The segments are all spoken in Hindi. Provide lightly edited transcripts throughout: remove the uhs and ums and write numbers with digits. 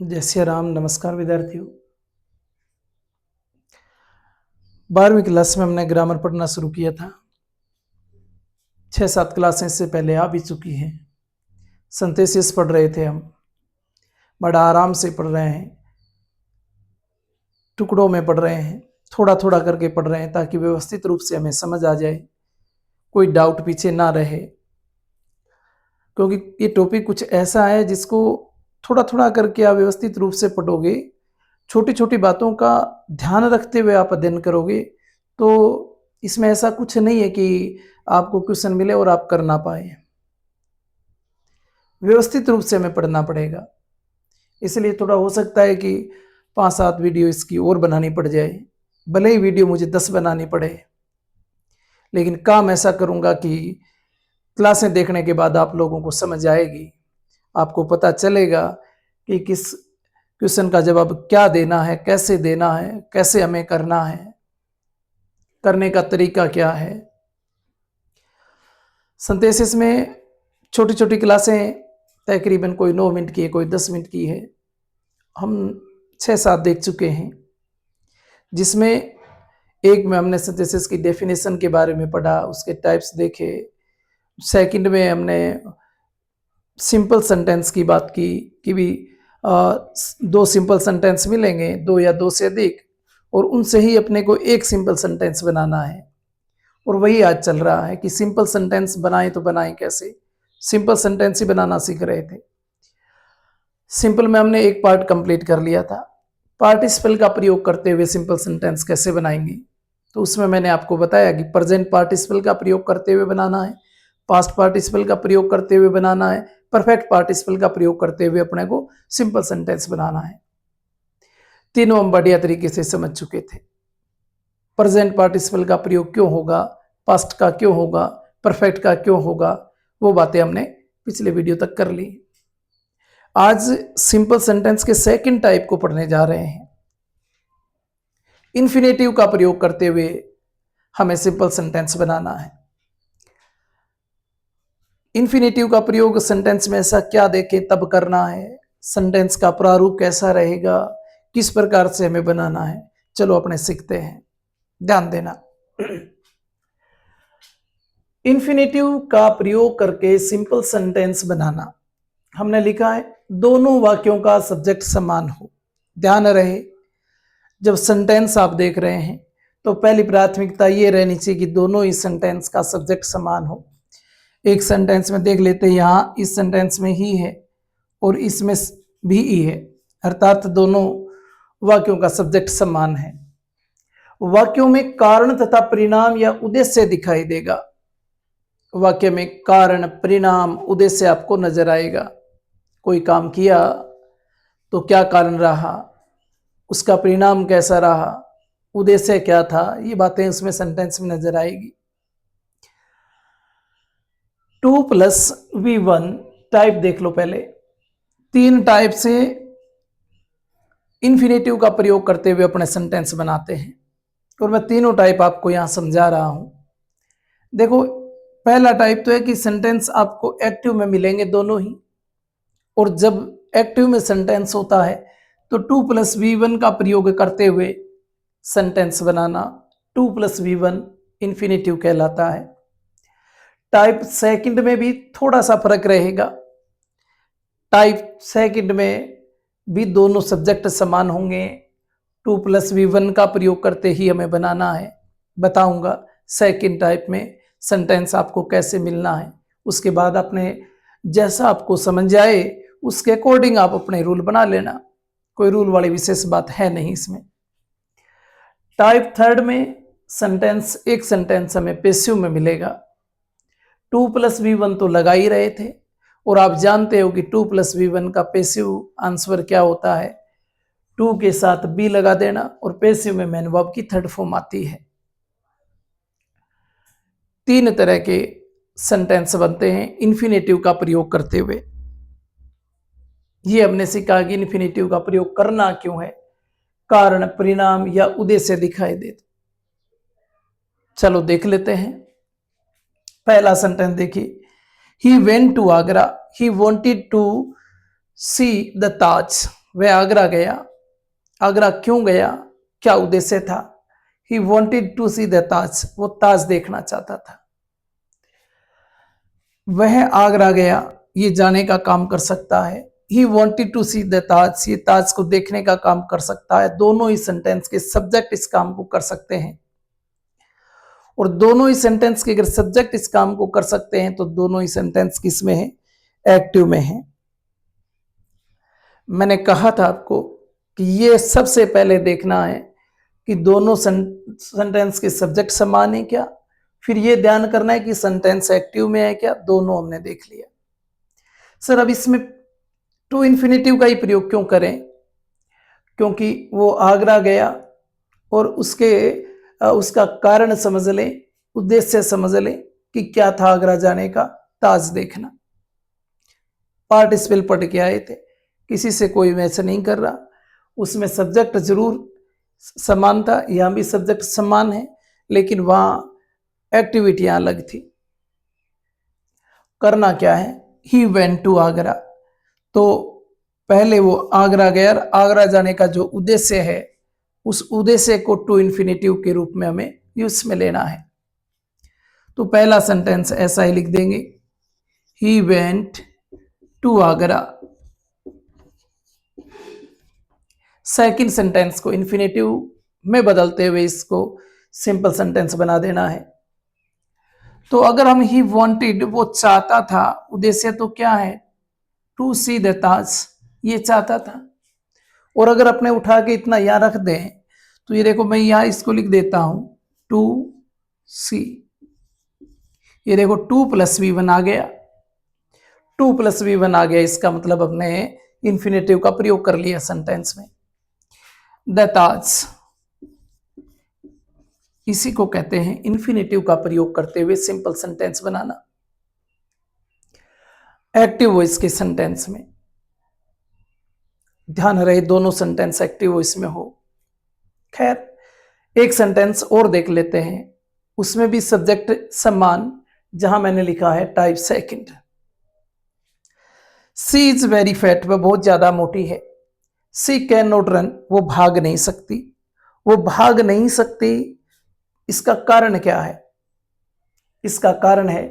जय श्री राम। नमस्कार विद्यार्थियों। 12वीं क्लास में हमने ग्रामर पढ़ना शुरू किया था। 6-7 क्लासें इससे पहले आ भी चुकी हैं। सिंथेसिस पढ़ रहे थे हम, बड़ा आराम से पढ़ रहे हैं, टुकड़ों में पढ़ रहे हैं, थोड़ा थोड़ा करके पढ़ रहे हैं ताकि व्यवस्थित रूप से हमें समझ आ जाए, कोई डाउट पीछे ना रहे। क्योंकि ये टॉपिक कुछ ऐसा है जिसको थोड़ा थोड़ा करके आप व्यवस्थित रूप से पढ़ोगे, छोटी छोटी बातों का ध्यान रखते हुए आप अध्ययन करोगे, तो इसमें ऐसा कुछ नहीं है कि आपको क्वेश्चन मिले और आप कर ना पाए। व्यवस्थित रूप से हमें पढ़ना पड़ेगा। इसलिए थोड़ा हो सकता है कि 5-7 वीडियो इसकी और बनानी पड़ जाए, भले ही वीडियो मुझे 10 बनानी पड़े, लेकिन काम ऐसा करूंगा कि क्लासें देखने के बाद आप लोगों को समझ आएगी, आपको पता चलेगा कि किस क्वेश्चन का जवाब क्या देना है, कैसे देना है, कैसे हमें करना है, करने का तरीका क्या है। सिंथेसिस में छोटी छोटी क्लासें तकरीबन कोई 9 मिनट की है, कोई 10 मिनट की है। हम 6-7 देख चुके हैं, जिसमें एक में हमने सिंथेसिस की डेफिनेशन के बारे में पढ़ा, उसके टाइप्स देखे। सेकंड में हमने सिंपल सेंटेंस की बात की कि भी 2 सिंपल सेंटेंस मिलेंगे, 2 या 2 से अधिक, और उनसे ही अपने को एक सिंपल सेंटेंस बनाना है। और वही आज चल रहा है कि सिंपल सेंटेंस बनाएं तो बनाएं कैसे। सिंपल सेंटेंस ही बनाना सीख रहे थे। सिंपल में हमने एक पार्ट कंप्लीट कर लिया था। पार्टिसिपल का प्रयोग करते हुए सिंपल सेंटेंस कैसे बनाएंगे, तो उसमें मैंने आपको बताया कि प्रेजेंट पार्टिसिपल का प्रयोग करते हुए बनाना है, पास्ट पार्टिसिपल का प्रयोग करते हुए बनाना है, परफेक्ट पार्टिसिपल का प्रयोग करते हुए अपने को सिंपल सेंटेंस बनाना है। तीनों हम बढ़िया तरीके से समझ चुके थे। प्रेजेंट पार्टिसिपल का प्रयोग क्यों होगा, पास्ट का क्यों होगा, परफेक्ट का क्यों होगा, वो बातें हमने पिछले वीडियो तक कर ली। आज सिंपल सेंटेंस के सेकंड टाइप को पढ़ने जा रहे हैं। इन्फिनेटिव का प्रयोग करते हुए हमें सिंपल सेंटेंस बनाना है। इन्फिनेटिव का प्रयोग सेंटेंस में ऐसा क्या देखें तब करना है, सेंटेंस का प्रारूप कैसा रहेगा, किस प्रकार से हमें बनाना है, चलो अपने सीखते हैं। ध्यान देना। इन्फिनेटिव का प्रयोग करके सिंपल सेंटेंस बनाना। हमने लिखा है दोनों वाक्यों का सब्जेक्ट समान हो। ध्यान रहे, जब सेंटेंस आप देख रहे हैं तो पहली प्राथमिकता ये रहनी चाहिए कि दोनों ही सेंटेंस का सब्जेक्ट समान हो। एक सेंटेंस में देख लेते हैं, यहाँ इस सेंटेंस में ही है और इसमें भी ही है, अर्थात दोनों वाक्यों का सब्जेक्ट समान है। वाक्यों में कारण तथा परिणाम या उद्देश्य दिखाई देगा। वाक्य में कारण, परिणाम, उद्देश्य आपको नजर आएगा। कोई काम किया तो क्या कारण रहा, उसका परिणाम कैसा रहा, उद्देश्य क्या था, ये बातें उसमें सेंटेंस में नजर आएगी। 2+V1 टाइप देख लो पहले। 3 टाइप से इन्फिनेटिव का प्रयोग करते हुए अपने सेंटेंस बनाते हैं, और मैं तीनों टाइप आपको यहां समझा रहा हूं। देखो, पहला टाइप तो है कि सेंटेंस आपको एक्टिव में मिलेंगे दोनों ही, और जब एक्टिव में सेंटेंस होता है तो 2+V1 का प्रयोग करते हुए सेंटेंस बनाना 2+V1 इन्फिनेटिव कहलाता है। टाइप सेकंड में भी थोड़ा सा फर्क रहेगा। टाइप सेकंड में भी दोनों सब्जेक्ट समान होंगे। 2+V1 का प्रयोग करते ही हमें बनाना है। बताऊंगा सेकंड टाइप में सेंटेंस आपको कैसे मिलना है। उसके बाद अपने जैसा आपको समझ आए उसके अकॉर्डिंग आप अपने रूल बना लेना, कोई रूल वाली विशेष बात है नहीं इसमें। टाइप थर्ड में एक सेंटेंस हमें पैसिव में मिलेगा। 2+V1 तो लगा ही रहे थे, और आप जानते हो कि 2+V1 का पैसिव आंसर क्या होता है, 2 के साथ बी लगा देना, और पैसिव में मैन वर्ब की थर्ड फॉर्म आती है। 3 तरह के सेंटेंस बनते हैं इन्फिनेटिव का प्रयोग करते हुए। ये हमने सीखा कि इन्फिनेटिव का प्रयोग करना क्यों है, कारण, परिणाम या उद्देश्य दिखाई दे। चलो देख लेते हैं। पहला सेंटेंस देखिए, he went to Agra, he wanted to see the Taj. वह आगरा गया। आगरा क्यों गया, क्या उद्देश्य था? He wanted to see the Taj, वो ताज देखना चाहता था। वह आगरा गया, ये जाने का काम कर सकता है। He wanted to see the Taj, ये ताज को देखने का काम कर सकता है। दोनों ही सेंटेंस के सब्जेक्ट इस काम को कर सकते हैं, और दोनों ही सेंटेंस के अगर सब्जेक्ट इस काम को कर सकते हैं तो दोनों ही सेंटेंस किस में है? एक्टिव में है। मैंने कहा था आपको कि ये सबसे पहले देखना है कि दोनों सेंटेंस के सब्जेक्ट समान है क्या, फिर ये ध्यान करना है कि सेंटेंस एक्टिव में है क्या। दोनों हमने देख लिया। सर अब इसमें टू इन्फिनेटिव का ही प्रयोग क्यों करें? क्योंकि वो आगरा गया और उसका कारण समझ लें, उद्देश्य समझ लें कि क्या था आगरा जाने का? ताज देखना। पार्टिसिपल पढ़ के आए थे, किसी से कोई मैच नहीं कर रहा। उसमें सब्जेक्ट जरूर समान था, यहां भी सब्जेक्ट समान है, लेकिन वहां एक्टिविटियां अलग थी। करना क्या है? ही वेंट टू आगरा, तो पहले वो आगरा गया। आगरा जाने का जो उद्देश्य है, उस उद्देश्य को टू इन्फिनेटिव के रूप में हमें यूज में लेना है। तो पहला सेंटेंस ऐसा ही लिख देंगे, he went to Agra. Second sentence को इन्फिनेटिव में बदलते हुए इसको सिंपल सेंटेंस बना देना है। तो अगर हम ही वांटेड, वो चाहता था, उद्देश्य तो क्या है? टू सी द ताज, ये चाहता था। और अगर अपने उठा के इतना यहां रख दें तो ये देखो, मैं यहां इसको लिख देता हूं टू सी। ये देखो 2+V1 आ गया, 2+V1 आ गया। इसका मतलब हमने इन्फिनेटिव का प्रयोग कर लिया सेंटेंस में। द ताज, इसी को कहते हैं इन्फिनेटिव का प्रयोग करते हुए सिंपल सेंटेंस बनाना एक्टिव वॉइस के सेंटेंस में। ध्यान रहे दोनों सेंटेंस एक्टिव वॉइस में हो। खैर एक सेंटेंस और देख लेते हैं, उसमें भी सब्जेक्ट समान, जहां मैंने लिखा है type second. She is very fat, वह बहुत ज्यादा मोटी है। सी कैन नॉट रन, वो भाग नहीं सकती। वो भाग नहीं सकती, इसका कारण क्या है? इसका कारण है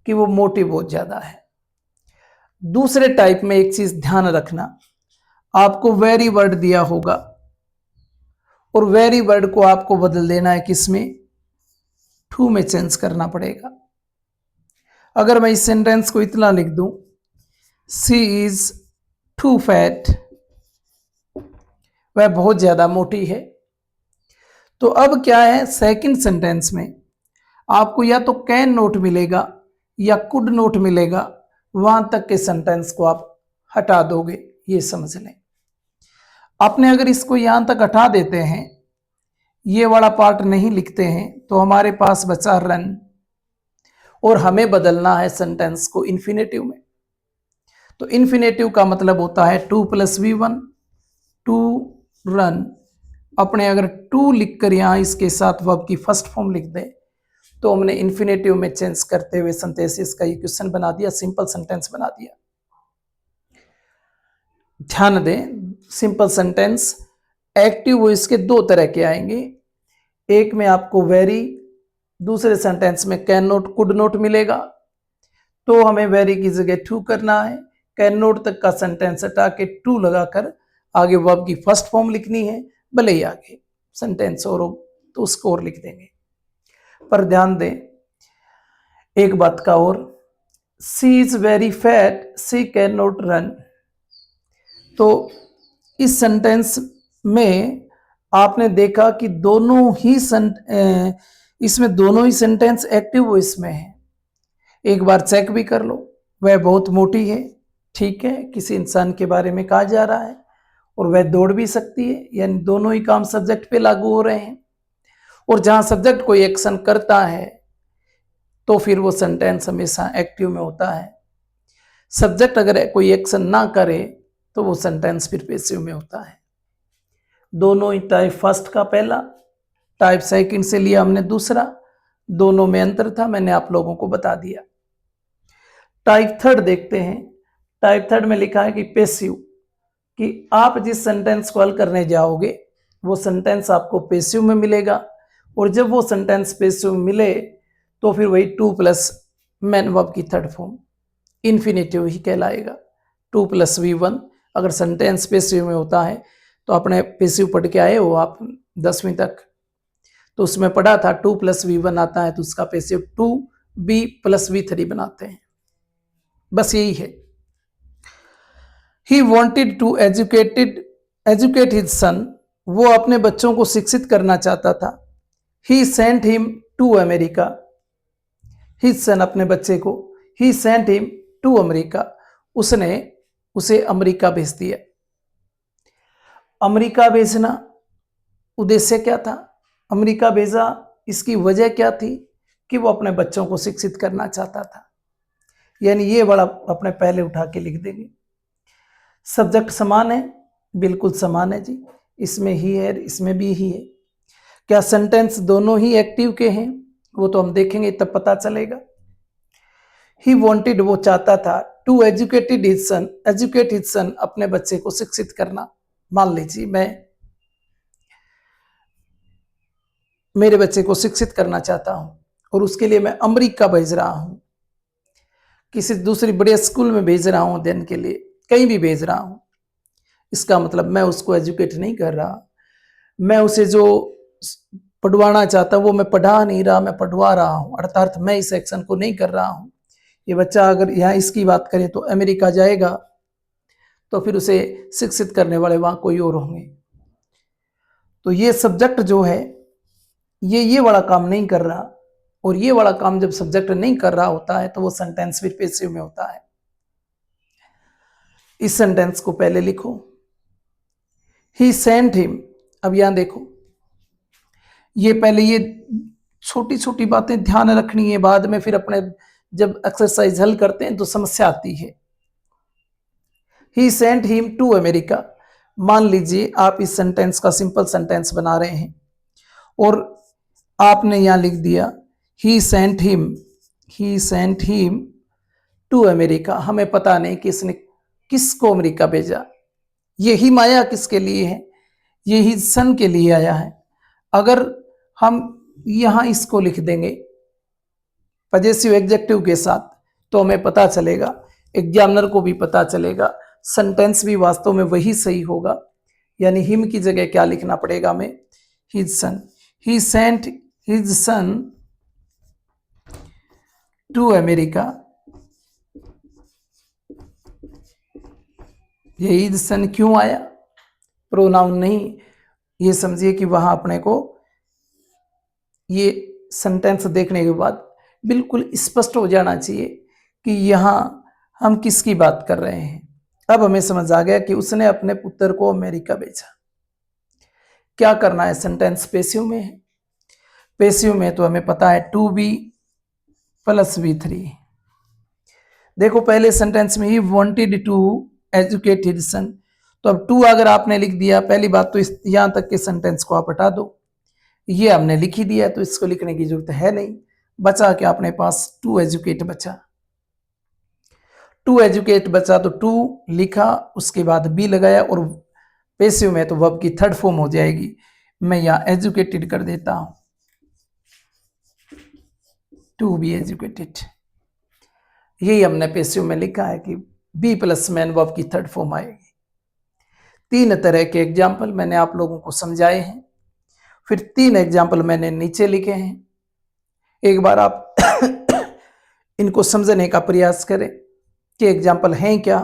कि वो मोटी बहुत ज्यादा है। दूसरे टाइप में एक चीज ध्यान रखना, आपको वेरी वर्ड दिया होगा और वेरी वर्ड को आपको बदल देना है किसमें? टू में चेंज करना पड़ेगा। अगर मैं इस सेंटेंस को इतना लिख दूं, सी इज टू फैट, वह बहुत ज्यादा मोटी है। तो अब क्या है, सेकंड सेंटेंस में आपको या तो कैन नोट मिलेगा या कुड नोट मिलेगा, वहां तक के सेंटेंस को आप हटा दोगे, ये समझ लें। आपने अगर इसको यहां तक हटा देते हैं, ये वाला पार्ट नहीं लिखते हैं, तो हमारे पास बचा रन, और हमें बदलना है सेंटेंस को इन्फिनेटिव में। तो इन्फिनेटिव का मतलब होता है 2+V1, टू रन। अपने अगर टू लिखकर यहां इसके साथ वर्ब की फर्स्ट फॉर्म लिख दें तो हमने इन्फिनेटिव में चेंज करते हुए सिंथेसिस का इक्वेशन बना दिया, सिंपल सेंटेंस बना दिया। ध्यान दें, सिंपल सेंटेंस एक्टिव वॉइस के दो तरह के आएंगे। एक में आपको वेरी, दूसरे सेंटेंस में कैन नॉट, कुड नॉट मिलेगा। तो हमें वेरी की जगह टू करना है, कैन नॉट तक का सेंटेंस हटा के टू लगाकर आगे वर्ब की फर्स्ट फॉर्म लिखनी है। भले ही आगे सेंटेंस और हो तो उसको और लिख देंगे। पर ध्यान दें एक बात का और, she is very fat, she can not run. तो इस सेंटेंस में आपने देखा कि इसमें दोनों ही सेंटेंस एक्टिव वॉइस में है। एक बार चेक भी कर लो, वह बहुत मोटी है, ठीक है, किसी इंसान के बारे में कहा जा रहा है, और वह दौड़ भी सकती है, यानी दोनों ही काम सब्जेक्ट पे लागू हो रहे हैं। और जहां सब्जेक्ट कोई एक्शन करता है तो फिर वो सेंटेंस हमेशा एक्टिव में होता है। सब्जेक्ट अगर कोई एक्शन ना करे तो वो सेंटेंस फिर पैसिव में होता है। दोनों ही टाइप फर्स्ट का पहला, टाइप सेकंड से लिया हमने दूसरा, दोनों में अंतर था, मैंने आप लोगों को बता दिया। टाइप थर्ड देखते हैं। टाइप थर्ड में लिखा है कि पैसिव, कि आप जिस सेंटेंस को हल करने जाओगे वो सेंटेंस आपको पैसिव में मिलेगा, और जब वो सेंटेंस पैसिव में मिले तो फिर वही टू प्लस मैन वर्ब की थर्ड फॉर्म इन्फिनेटिव ही कहलाएगा। 2+V1 अगर सेंटेंस पैसिव में होता है तो अपने पैसिव पढ़ के आए हो आप 10वीं तक, तो उसमें पढ़ा था 2+V1 आता है तो उसका पैसिव 2B+V3 बनाते हैं। बस यही है। He wanted to educate his son, वो अपने बच्चों को शिक्षित करना चाहता था। He sent him to America, his son अपने बच्चे को, he sent him to America, उसने उसे अमेरिका भेज दिया। अमेरिका भेजना उद्देश्य क्या था, अमेरिका भेजा इसकी वजह क्या थी कि वो अपने बच्चों को शिक्षित करना चाहता था। यानी ये बड़ा अपने पहले उठा के लिख देंगे। सब्जेक्ट समान है, बिल्कुल समान है जी, इसमें ही है इसमें भी ही है। क्या सेंटेंस दोनों ही एक्टिव के हैं, वो तो हम देखेंगे तब पता चलेगा। ही वॉन्टेड वो चाहता था, टू एजुकेट हिज सन अपने बच्चे को शिक्षित करना। मान लीजिए मैं मेरे बच्चे को शिक्षित करना चाहता हूं और उसके लिए मैं अमेरिका भेज रहा हूं, किसी दूसरी बड़े स्कूल में भेज रहा हूं अध्ययन के लिए, कहीं भी भेज रहा हूं। इसका मतलब मैं उसको एजुकेट नहीं कर रहा, मैं उसे जो पढ़वाना चाहता वो मैं पढ़ा नहीं रहा, मैं पढ़वा रहा हूं, अर्थात मैं इस एक्शन को नहीं कर रहा हूं। ये बच्चा अगर यहाँ इसकी बात करें तो अमेरिका जाएगा तो फिर उसे शिक्षित करने वाले वहां कोई और होंगे। तो ये सब्जेक्ट जो है ये वाला काम नहीं कर रहा, और ये वाला काम जब सब्जेक्ट नहीं कर रहा होता है तो वो सेंटेंस फिर पैसिव में होता है। इस सेंटेंस को पहले लिखो, ही सेंट हिम। अब यहां देखो, ये पहले ये छोटी छोटी बातें ध्यान रखनी है, बाद में फिर अपने जब एक्सरसाइज हल करते हैं तो समस्या आती है। ही सेंट हिम टू अमेरिका, मान लीजिए आप इस सेंटेंस का सिंपल सेंटेंस बना रहे हैं और आपने यहां लिख दिया ही सेंट हिम टू अमेरिका। हमें पता नहीं कि इसने किसको अमेरिका भेजा, ये हिम आया किसके लिए है, ये ही सन के लिए आया है। अगर हम यहां इसको लिख देंगे पजेसिव एडजेक्टिव के साथ तो हमें पता चलेगा, एग्जामिनर को भी पता चलेगा, सेंटेंस भी वास्तव में वही सही होगा। यानी हिम की जगह क्या लिखना पड़ेगा हमें, his son. He sent his son to America. ये हिज सन क्यों आया, प्रोनाउन नहीं, ये समझिए कि वहां अपने को ये सेंटेंस देखने के बाद बिल्कुल स्पष्ट हो जाना चाहिए कि यहां हम किसकी बात कर रहे हैं। अब हमें समझ आ गया कि उसने अपने पुत्र को अमेरिका भेजा। क्या करना है, सेंटेंस पैसिव में है, पैसिव में तो हमें पता है 2B+V3। देखो पहले सेंटेंस में he wanted to educate his son, तो अब टू अगर आपने लिख दिया, पहली बात तो यहां तक के सेंटेंस को आप हटा दो, ये हमने लिख ही दिया तो इसको लिखने की जरूरत है नहीं। बचा क्या अपने पास, टू एजुकेट बचा। टू एजुकेट बचा तो टू लिखा, उसके बाद बी लगाया, और पैसिव में तो वर्ब की थर्ड फॉर्म हो जाएगी। मैं यहां एजुकेटेड कर देता हूं, टू बी एजुकेटेड। यही हमने पैसिव में लिखा है कि बी प्लस मैन वर्ब की थर्ड फॉर्म आएगी। 3 तरह के एग्जाम्पल मैंने आप लोगों को समझाए हैं, फिर 3 एग्जाम्पल मैंने नीचे लिखे हैं। एक बार आप इनको समझने का प्रयास करें कि एग्जाम्पल हैं क्या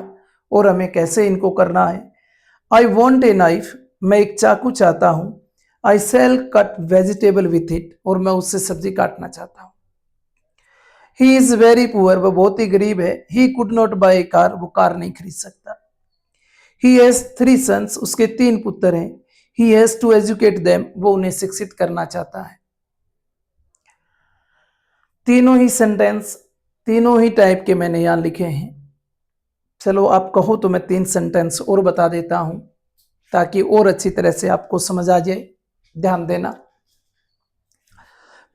और हमें कैसे इनको करना है। आई वॉन्ट ए नाइफ, मैं एक चाकू चाहता हूं। I shall cut vegetable with it, और मैं उससे सब्जी काटना चाहता हूं। ही इज वेरी पुअर, वह बहुत ही गरीब है। He could not buy a car, वो कार नहीं खरीद सकता। ही हैज 3 सन्स, उसके 3 पुत्र हैं। He has to educate them, वो उन्हें शिक्षित करना चाहता है। तीनों ही सेंटेंस, तीनों ही टाइप के मैंने यहां लिखे हैं। चलो आप कहो तो मैं 3 सेंटेंस और बता देता हूं ताकि और अच्छी तरह से आपको समझ आ जाए। ध्यान देना,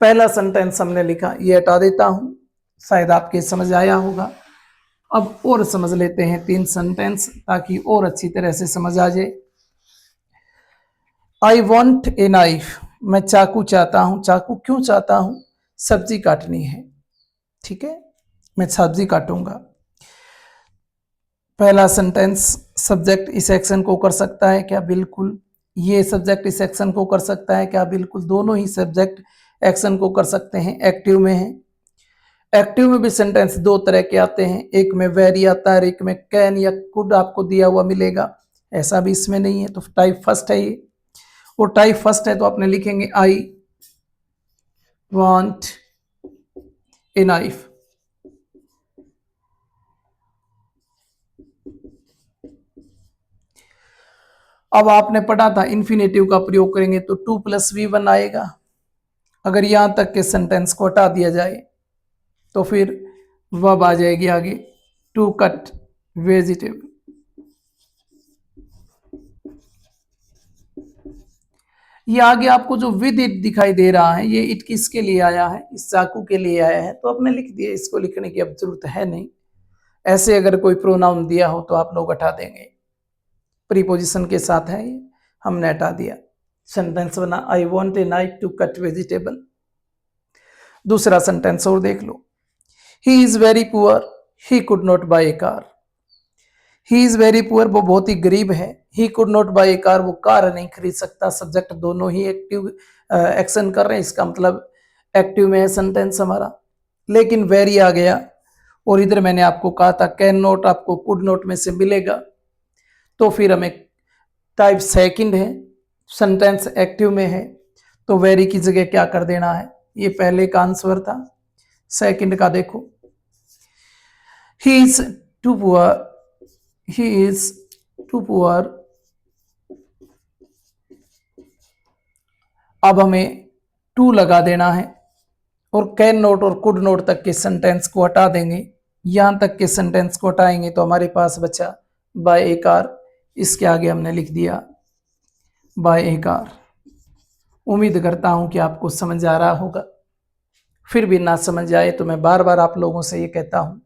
पहला सेंटेंस हमने लिखा, ये हटा देता हूं, शायद आपके समझ आया होगा। अब और समझ लेते हैं 3 सेंटेंस ताकि और अच्छी तरह से समझ आ जाए। आई वॉन्ट ए नाइफ, मैं चाकू चाहता हूं। चाकू क्यों चाहता हूं? सब्जी काटनी है, ठीक है, मैं सब्जी काटूंगा। पहला सेंटेंस, सब्जेक्ट इस एक्शन को कर सकता है क्या? बिल्कुल। ये सब्जेक्ट इस एक्शन को कर सकता है क्या? बिल्कुल। दोनों ही सब्जेक्ट एक्शन को कर सकते हैं, एक्टिव में है। एक्टिव में भी सेंटेंस दो तरह के आते हैं, एक में वेरी आता है, एक में कैन या कुड आपको दिया हुआ मिलेगा, ऐसा भी इसमें नहीं है। तो टाइप फर्स्ट है ये, और टाइप फर्स्ट है तो आपने लिखेंगे आई वांट ए नाइफ। अब आपने पढ़ा था इन्फिनेटिव का प्रयोग करेंगे तो 2 + V1 आएगा। अगर यहां तक के सेंटेंस को हटा दिया जाए तो फिर वर्ब आ जाएगी आगे, टू कट वेजिटेबल। ये आगे आपको जो विद इट दिखाई दे रहा है, ये इट किसके लिए आया है? इस चाकू के लिए आया है, तो आपने लिख दिया, इसको लिखने की अब जरूरत है नहीं। ऐसे अगर कोई प्रोनाउन दिया हो तो आप लोग हटा देंगे, प्रीपोजिशन के साथ है ये, हमने हटा दिया। सेंटेंस बना I want a knife to cut vegetable. दूसरा सेंटेंस और देख लो, he is very poor, he could not buy a car. He is very poor, वो बहुत ही गरीब है। He could not buy a car, वो कार नहीं खरीद सकता। सब्जेक्ट दोनों ही एक्टिव एक्शन कर रहे हैं, इसका मतलब एक्टिव में है सेंटेंस हमारा। लेकिन वेरी आ गया, और इधर मैंने आपको कहा था कैन नॉट आपको कुड नॉट में से मिलेगा, तो फिर हमें टाइप सेकंड है, सेंटेंस एक्टिव में है, तो वेरी की जगह क्या कर देना है? ये पहले का आंसर था, सेकंड का देखो, he is too poor, he is too poor। अब हमें टू लगा देना है, और कैन नोट और कुड नोट तक के सेंटेंस को हटा देंगे। यहां तक के सेंटेंस को हटाएंगे तो हमारे पास बचा बाय ए कार, इसके आगे हमने लिख दिया बाय ए कार। उम्मीद करता हूं कि आपको समझ आ रहा होगा। फिर भी ना समझ आए तो मैं बार बार आप लोगों से ये कहता हूं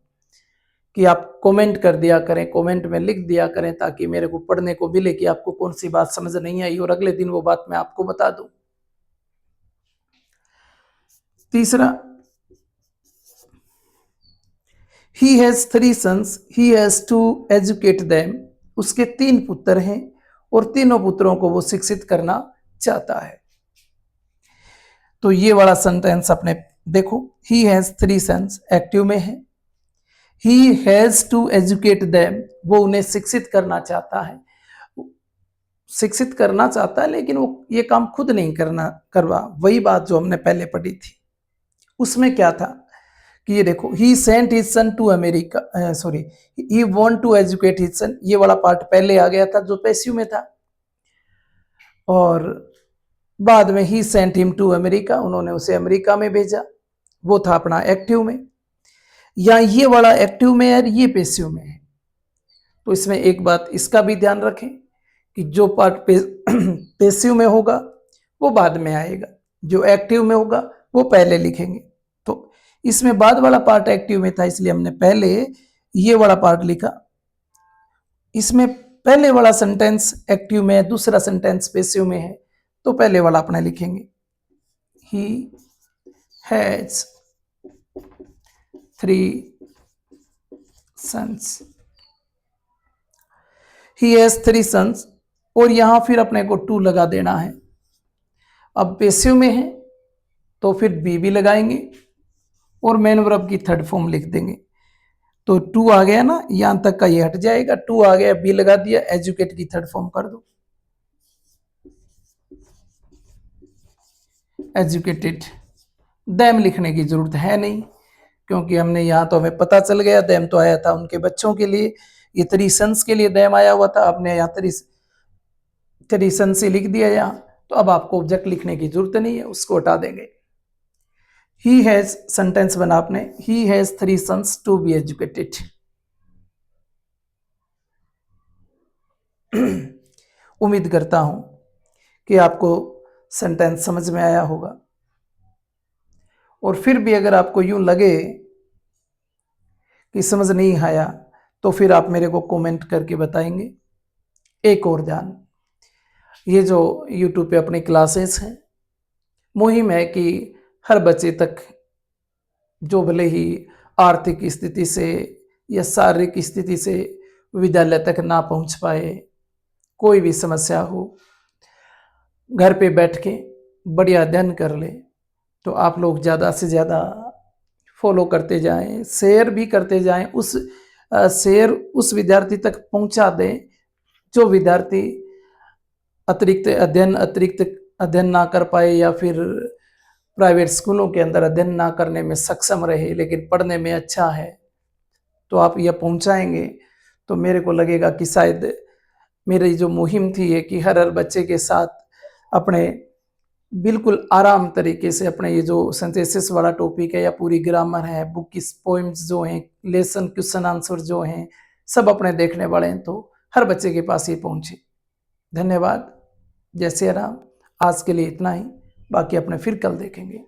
कि आप कमेंट कर दिया करें, कमेंट में लिख दिया करें, ताकि मेरे को पढ़ने को मिले कि आपको कौन सी बात समझ नहीं आई, और अगले दिन वो बात मैं आपको बता दूं। तीसरा, he has 3 sons, he has to educate them. उसके 3 पुत्र हैं और तीनों पुत्रों को वो शिक्षित करना चाहता है। तो ये वाला सेंटेंस अपने देखो, ही हैज 3 सन्स एक्टिव में है, he has to educate them, वो उन्हें शिक्षित करना चाहता है। शिक्षित करना चाहता है, लेकिन वो ये काम खुद नहीं करवा। वही बात जो हमने पहले पढ़ी थी, उसमें क्या था कि ये देखो, he sent his son to America, sorry, he want to educate his son, ये वाला पार्ट पहले आ गया था जो पैसिव में था, और बाद में ही सेंट हिम टू अमेरिका, उन्होंने उसे अमेरिका में भेजा, वो था अपना एक्टिव में। या ये वाला एक्टिव में है, ये पैसिव में है। तो इसमें एक बात इसका भी ध्यान रखें कि जो पार्ट पैसिव में होगा वो बाद में आएगा, जो एक्टिव में होगा वो पहले लिखेंगे। तो इसमें बाद वाला पार्ट एक्टिव में था, इसलिए हमने पहले ये वाला पार्ट लिखा। इसमें पहले वाला सेंटेंस एक्टिव में है, दूसरा सेंटेंस पैसिव में है, तो पहले वाला अपना लिखेंगे, he has 3 sons. He has 3 sons, और यहां फिर अपने को 2 लगा देना है। अब पैसिव में है तो फिर बी भी लगाएंगे, और मेन वर्ब की थर्ड फॉर्म लिख देंगे। तो 2 आ गया ना, यहां तक का ये हट जाएगा, 2 आ गया, बी लगा दिया, एजुकेट की थर्ड फॉर्म कर दो, एजुकेटेड। देम लिखने की जरूरत है नहीं, क्योंकि हमने यहां तो हमें पता चल गया, देम तो आया था उनके बच्चों के लिए, ये 3 सन्स के लिए देम आया हुआ था, आपने यहाँ 3 सन्स से लिख दिया यहाँ। तो अब आपको ऑब्जेक्ट लिखने की जरूरत नहीं है, उसको हटा देंगे। ही हैज सेंटेंस बना आपने, he has 3 sons to be educated. उम्मीद करता हूं कि आपको सेंटेंस समझ में आया होगा, और फिर भी अगर आपको यूं लगे कि समझ नहीं आया तो फिर आप मेरे को कमेंट करके बताएंगे। एक और ध्यान, ये जो यूट्यूब पे अपनी क्लासेस हैं, मुहिम है कि हर बच्चे तक, जो भले ही आर्थिक स्थिति से या शारीरिक स्थिति से विद्यालय तक ना पहुंच पाए, कोई भी समस्या हो, घर पे बैठ के बढ़िया अध्ययन कर ले, तो आप लोग ज़्यादा से ज़्यादा फॉलो करते जाएं, शेयर भी करते जाएं, उस शेयर उस विद्यार्थी तक पहुंचा दें जो विद्यार्थी अतिरिक्त अध्ययन ना कर पाए या फिर प्राइवेट स्कूलों के अंदर अध्ययन ना करने में सक्षम रहे लेकिन पढ़ने में अच्छा है। तो आप यह पहुंचाएंगे तो मेरे को लगेगा कि शायद मेरी जो मुहिम थी ये कि हर बच्चे के साथ अपने बिल्कुल आराम तरीके से अपने ये जो सिंथेसिस वाला टॉपिक है या पूरी ग्रामर है, बुक की पोइम्स जो हैं, लेसन क्वेश्चन आंसर जो हैं, सब अपने देखने वाले हैं, तो हर बच्चे के पास ये पहुंचे। धन्यवाद। जय सिया राम। आज के लिए इतना ही, बाकी अपने फिर कल देखेंगे।